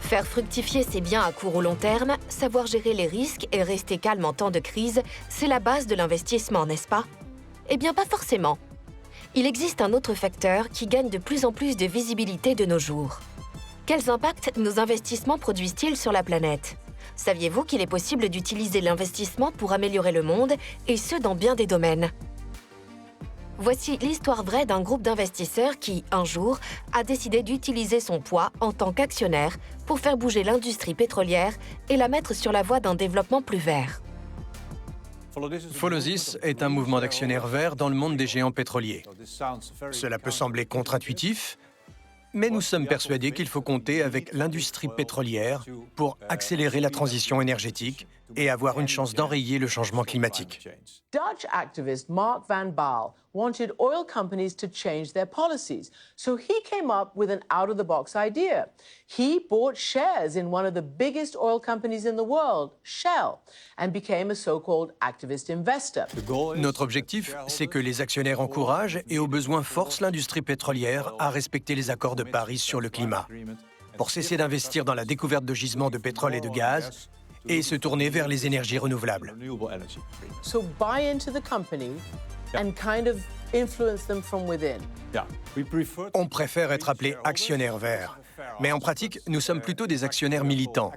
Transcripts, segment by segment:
Faire fructifier ses biens à court ou long terme, savoir gérer les risques et rester calme en temps de crise, c'est la base de l'investissement, n'est-ce pas? Eh bien, pas forcément. Il existe un autre facteur qui gagne de plus en plus de visibilité de nos jours. Quels impacts nos investissements produisent-ils sur la planète? Saviez-vous qu'il est possible d'utiliser l'investissement pour améliorer le monde, et ce dans bien des domaines? Voici l'histoire vraie d'un groupe d'investisseurs qui, un jour, a décidé d'utiliser son poids en tant qu'actionnaire pour faire bouger l'industrie pétrolière et la mettre sur la voie d'un développement plus vert. Follow-this est un mouvement d'actionnaires verts dans le monde des géants pétroliers. Cela peut sembler contre-intuitif, mais nous sommes persuadés qu'il faut compter avec l'industrie pétrolière pour accélérer la transition énergétique et avoir une chance d'enrayer le changement climatique. Dutch activist Mark van Baal wanted oil companies to change their policies, so he came up with an out-of-the-box idea. He bought shares in one of the biggest oil companies in the world, Shell, and became a so-called activist investor. Notre objectif, c'est que les actionnaires encouragent et au besoin forcent l'industrie pétrolière à respecter les accords de Paris sur le climat, pour cesser d'investir dans la découverte de gisements de pétrole et de gaz et se tourner vers les énergies renouvelables. So buy into the company and kind of influence them from within. On préfère être appelé actionnaire vert, mais en pratique, nous sommes plutôt des actionnaires militants.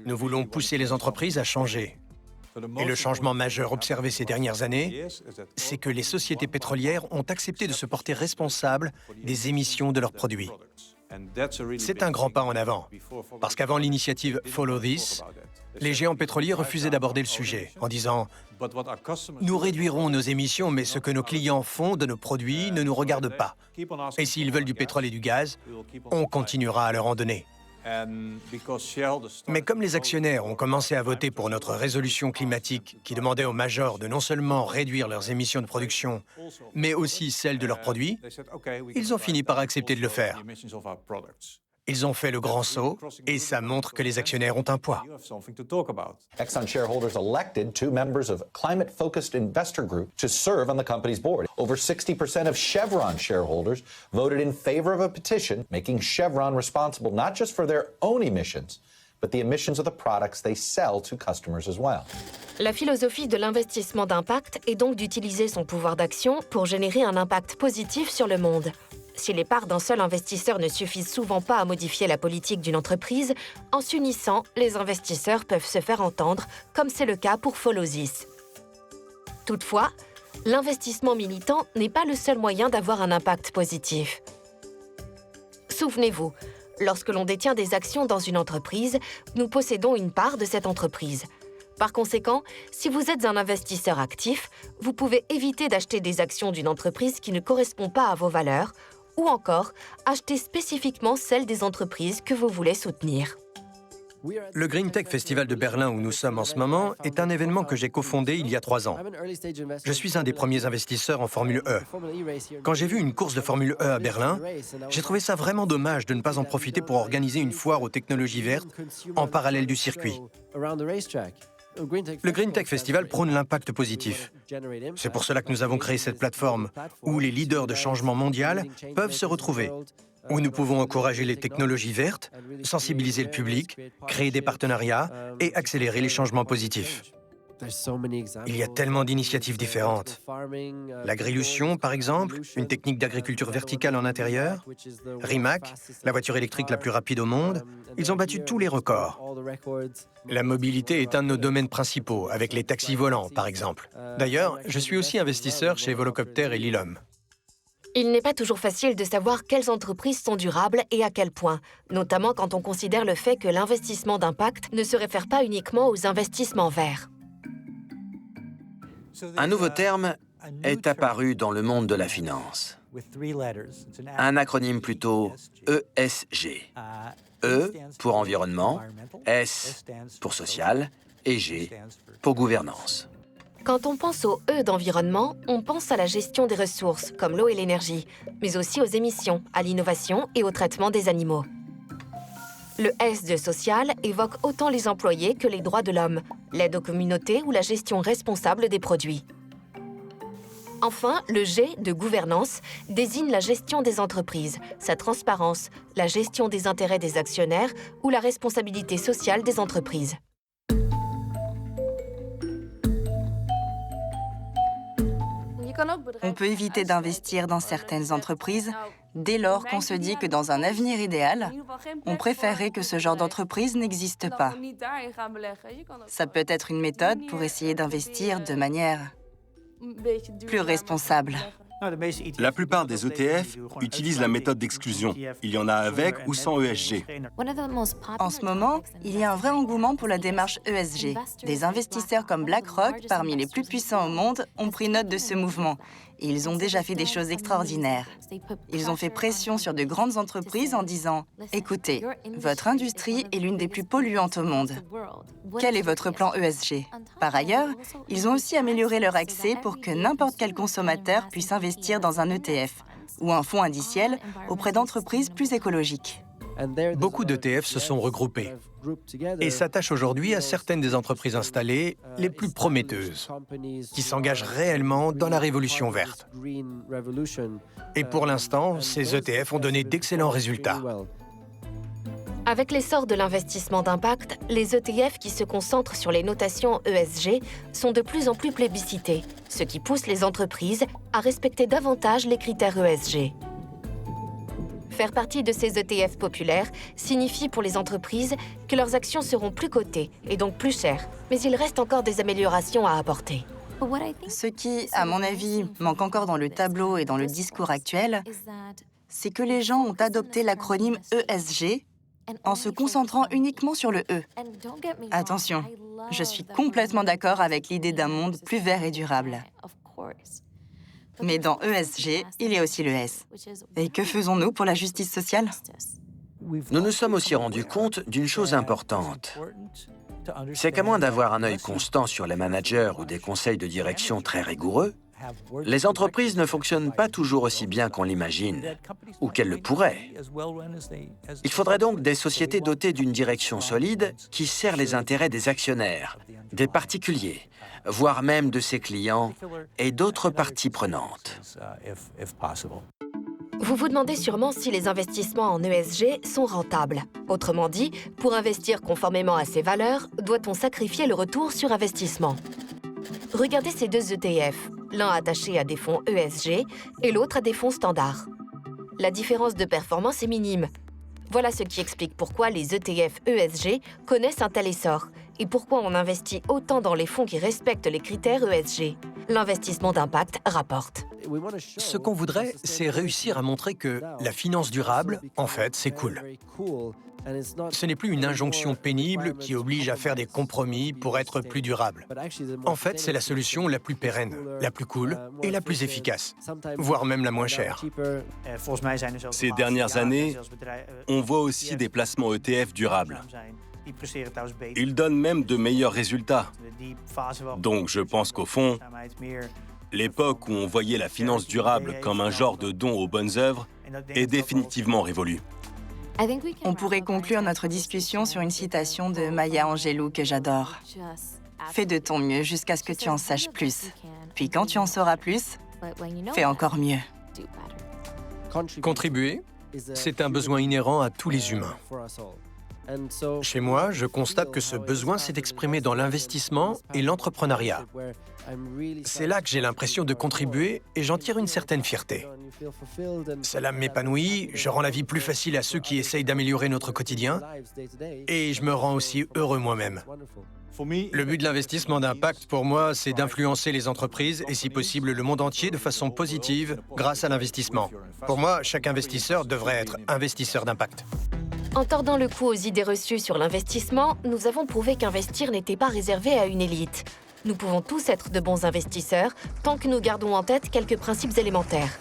Nous voulons pousser les entreprises à changer. Et le changement majeur observé ces dernières années, c'est que les sociétés pétrolières ont accepté de se porter responsables des émissions de leurs produits. C'est un grand pas en avant, parce qu'avant l'initiative Follow This, les géants pétroliers refusaient d'aborder le sujet en disant « Nous réduirons nos émissions, mais ce que nos clients font de nos produits ne nous regarde pas. Et s'ils veulent du pétrole et du gaz, on continuera à leur en donner. » Mais comme les actionnaires ont commencé à voter pour notre résolution climatique qui demandait aux majors de non seulement réduire leurs émissions de production, mais aussi celles de leurs produits, ils ont fini par accepter de le faire. Ils ont fait le grand saut et ça montre que les actionnaires ont un poids. Exxon shareholders elected 2 members of climate-focused investor group to serve on the company's board. Over 60% of Chevron shareholders voted in favor of a petition making Chevron responsible not just for their own emissions, but the emissions of the products they sell to customers as well. La philosophie de l'investissement d'impact est donc d'utiliser son pouvoir d'action pour générer un impact positif sur le monde. Si les parts d'un seul investisseur ne suffisent souvent pas à modifier la politique d'une entreprise, en s'unissant, les investisseurs peuvent se faire entendre, comme c'est le cas pour Follow This. Toutefois, l'investissement militant n'est pas le seul moyen d'avoir un impact positif. Souvenez-vous, lorsque l'on détient des actions dans une entreprise, nous possédons une part de cette entreprise. Par conséquent, si vous êtes un investisseur actif, vous pouvez éviter d'acheter des actions d'une entreprise qui ne correspond pas à vos valeurs, ou encore acheter spécifiquement celles des entreprises que vous voulez soutenir. Le Green Tech Festival de Berlin où nous sommes en ce moment est un événement que j'ai cofondé il y a 3 ans. Je suis un des premiers investisseurs en Formule E. Quand j'ai vu une course de Formule E à Berlin, j'ai trouvé ça vraiment dommage de ne pas en profiter pour organiser une foire aux technologies vertes en parallèle du circuit. Le Green Tech Festival prône l'impact positif. C'est pour cela que nous avons créé cette plateforme où les leaders de changement mondial peuvent se retrouver, où nous pouvons encourager les technologies vertes, sensibiliser le public, créer des partenariats et accélérer les changements positifs. Il y a tellement d'initiatives différentes. L'agrilution, par exemple, une technique d'agriculture verticale en intérieur. Rimac, la voiture électrique la plus rapide au monde. Ils ont battu tous les records. La mobilité est un de nos domaines principaux, avec les taxis volants, par exemple. D'ailleurs, je suis aussi investisseur chez Volocopter et Lilum. Il n'est pas toujours facile de savoir quelles entreprises sont durables et à quel point, notamment quand on considère le fait que l'investissement d'impact ne se réfère pas uniquement aux investissements verts. Un nouveau terme est apparu dans le monde de la finance. Un acronyme plutôt ESG. E pour environnement, S pour social et G pour gouvernance. Quand on pense au E d'environnement, on pense à la gestion des ressources, comme l'eau et l'énergie, mais aussi aux émissions, à l'innovation et au traitement des animaux. Le S de social évoque autant les employés que les droits de l'homme, l'aide aux communautés ou la gestion responsable des produits. Enfin, le G de gouvernance désigne la gestion des entreprises, sa transparence, la gestion des intérêts des actionnaires ou la responsabilité sociale des entreprises. On peut éviter d'investir dans certaines entreprises dès lors qu'on se dit que dans un avenir idéal, on préférerait que ce genre d'entreprise n'existe pas. Ça peut être une méthode pour essayer d'investir de manière plus responsable. La plupart des ETF utilisent la méthode d'exclusion. Il y en a avec ou sans ESG. En ce moment, il y a un vrai engouement pour la démarche ESG. Des investisseurs comme BlackRock, parmi les plus puissants au monde, ont pris note de ce mouvement. Et ils ont déjà fait des choses extraordinaires. Ils ont fait pression sur de grandes entreprises en disant « Écoutez, votre industrie est l'une des plus polluantes au monde. Quel est votre plan ESG ?» Par ailleurs, ils ont aussi amélioré leur accès pour que n'importe quel consommateur puisse investir dans un ETF ou un fonds indiciel auprès d'entreprises plus écologiques. Beaucoup d'ETF se sont regroupés et s'attachent aujourd'hui à certaines des entreprises installées les plus prometteuses, qui s'engagent réellement dans la révolution verte. Et pour l'instant, ces ETF ont donné d'excellents résultats. Avec l'essor de l'investissement d'impact, les ETF qui se concentrent sur les notations ESG sont de plus en plus plébiscités, ce qui pousse les entreprises à respecter davantage les critères ESG. Faire partie de ces ETF populaires signifie pour les entreprises que leurs actions seront plus cotées et donc plus chères, mais il reste encore des améliorations à apporter. Ce qui, à mon avis, manque encore dans le tableau et dans le discours actuel, c'est que les gens ont adopté l'acronyme ESG en se concentrant uniquement sur le E. Attention, je suis complètement d'accord avec l'idée d'un monde plus vert et durable. Mais dans ESG, il y a aussi le S. Et que faisons-nous pour la justice sociale? Nous nous sommes aussi rendus compte d'une chose importante. C'est qu'à moins d'avoir un œil constant sur les managers ou des conseils de direction très rigoureux, les entreprises ne fonctionnent pas toujours aussi bien qu'on l'imagine, ou qu'elles le pourraient. Il faudrait donc des sociétés dotées d'une direction solide qui sert les intérêts des actionnaires, des particuliers, voire même de ses clients et d'autres parties prenantes. Vous vous demandez sûrement si les investissements en ESG sont rentables. Autrement dit, pour investir conformément à ces valeurs, doit-on sacrifier le retour sur investissement? Regardez ces deux ETF, l'un attaché à des fonds ESG et l'autre à des fonds standards. La différence de performance est minime. Voilà ce qui explique pourquoi les ETF ESG connaissent un tel essor et pourquoi on investit autant dans les fonds qui respectent les critères ESG. L'investissement d'impact rapporte. Ce qu'on voudrait, c'est réussir à montrer que la finance durable, en fait, c'est cool. Ce n'est plus une injonction pénible qui oblige à faire des compromis pour être plus durable. En fait, c'est la solution la plus pérenne, la plus cool et la plus efficace, voire même la moins chère. Ces dernières années, on voit aussi des placements ETF durables. Ils donnent même de meilleurs résultats. Donc je pense qu'au fond, l'époque où on voyait la finance durable comme un genre de don aux bonnes œuvres est définitivement révolue. On pourrait conclure notre discussion sur une citation de Maya Angelou que j'adore. « Fais de ton mieux jusqu'à ce que tu en saches plus. Puis quand tu en sauras plus, fais encore mieux. » Contribuer, c'est un besoin inhérent à tous les humains. Chez moi, je constate que ce besoin s'est exprimé dans l'investissement et l'entrepreneuriat. C'est là que j'ai l'impression de contribuer et j'en tire une certaine fierté. Cela m'épanouit, je rends la vie plus facile à ceux qui essayent d'améliorer notre quotidien et je me rends aussi heureux moi-même. Le but de l'investissement d'impact, pour moi, c'est d'influencer les entreprises et, si possible, le monde entier de façon positive grâce à l'investissement. Pour moi, chaque investisseur devrait être investisseur d'impact. En tordant le cou aux idées reçues sur l'investissement, nous avons prouvé qu'investir n'était pas réservé à une élite. Nous pouvons tous être de bons investisseurs tant que nous gardons en tête quelques principes élémentaires.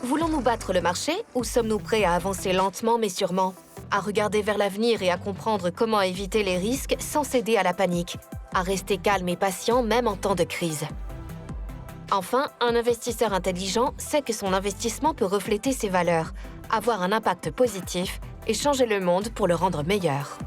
Voulons-nous battre le marché ou sommes-nous prêts à avancer lentement mais sûrement? À regarder vers l'avenir et à comprendre comment éviter les risques sans céder à la panique, à rester calme et patient même en temps de crise. Enfin, un investisseur intelligent sait que son investissement peut refléter ses valeurs, avoir un impact positif et changer le monde pour le rendre meilleur.